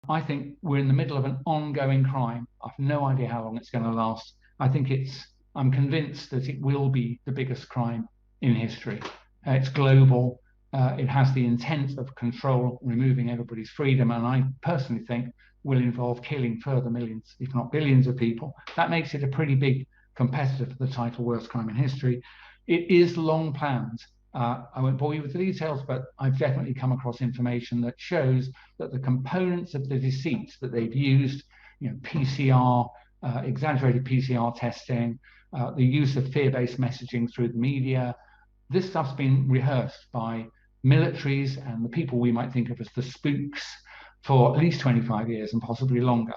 I think we're in the middle of an ongoing crime. I've no idea how long it's going to last. I'm convinced that it will be the biggest crime in history. It's global. It has the intent of control, removing everybody's freedom, and I personally think will involve killing further millions, if not billions of people. That makes it a pretty big competitor for the title worst crime in history. It is long planned. I won't bore you with the details, but I've definitely come across information that shows that the components of the deceit that they've used, PCR, exaggerated PCR testing, the use of fear-based messaging through the media, this stuff's been rehearsed by militaries and the people we might think of as the spooks for at least 25 years and possibly longer.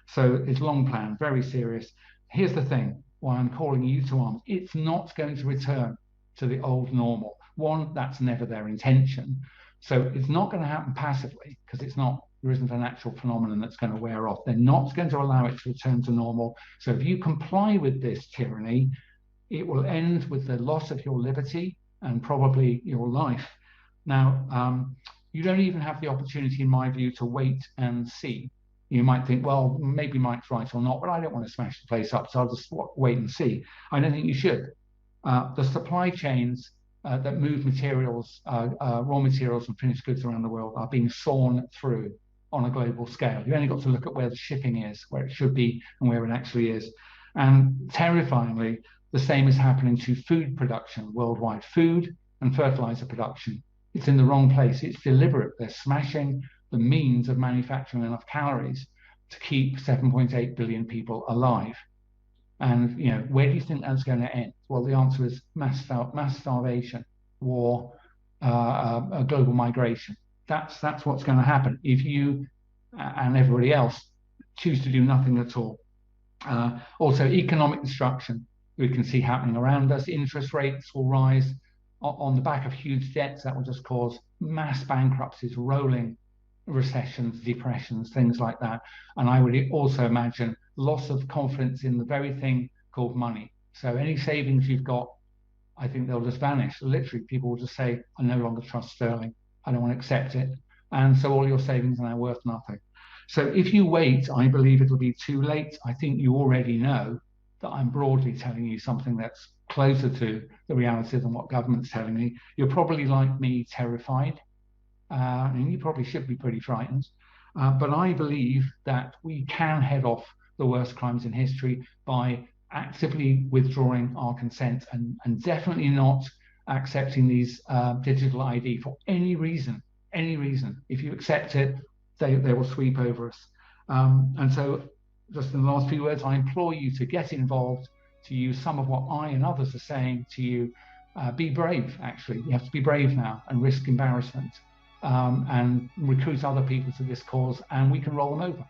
So it's long planned, very serious. Here's the thing, why I'm calling you to arms. It's not going to return to the old normal. One, that's never their intention. So it's not going to happen passively because there isn't a natural phenomenon that's going to wear off. They're not going to allow it to return to normal. So if you comply with this tyranny, it will end with the loss of your liberty and probably your life. Now, you don't even have the opportunity, in my view, to wait and see. You might think, well, maybe Mike's right or not, but I don't want to smash the place up, so I'll just wait and see. I don't think you should. The supply chains that move materials, raw materials and finished goods around the world are being sawn through on a global scale. You've only got to look at where the shipping is, where it should be and where it actually is. And terrifyingly, the same is happening to food production worldwide, food and fertilizer production. It's in the wrong place. It's deliberate. They're smashing the means of manufacturing enough calories to keep 7.8 billion people alive. And where do you think that's going to end? Well, the answer is mass starvation, war, global migration. That's what's going to happen if you and everybody else choose to do nothing at all. Also, economic destruction we can see happening around us. Interest rates will rise on the back of huge debts. That will just cause mass bankruptcies, rolling recessions, depressions, things like that. And I would also imagine loss of confidence in the very thing called money. So any savings you've got, I think they'll just vanish. Literally, people will just say, I no longer trust sterling. I don't want to accept it. And so all your savings are now worth nothing. So if you wait, I believe it'll be too late. I think you already know that I'm broadly telling you something that's closer to the reality than what government's telling me. You're probably like me, terrified. And you probably should be pretty frightened. But I believe that we can head off the worst crimes in history by actively withdrawing our consent and definitely not accepting these digital ID for any reason. Any reason. If you accept it, they will sweep over us. And so just in the last few words, I implore you to get involved, to use some of what I and others are saying to you. Be brave, actually. You have to be brave now and risk embarrassment and recruit other people to this cause, and we can roll them over.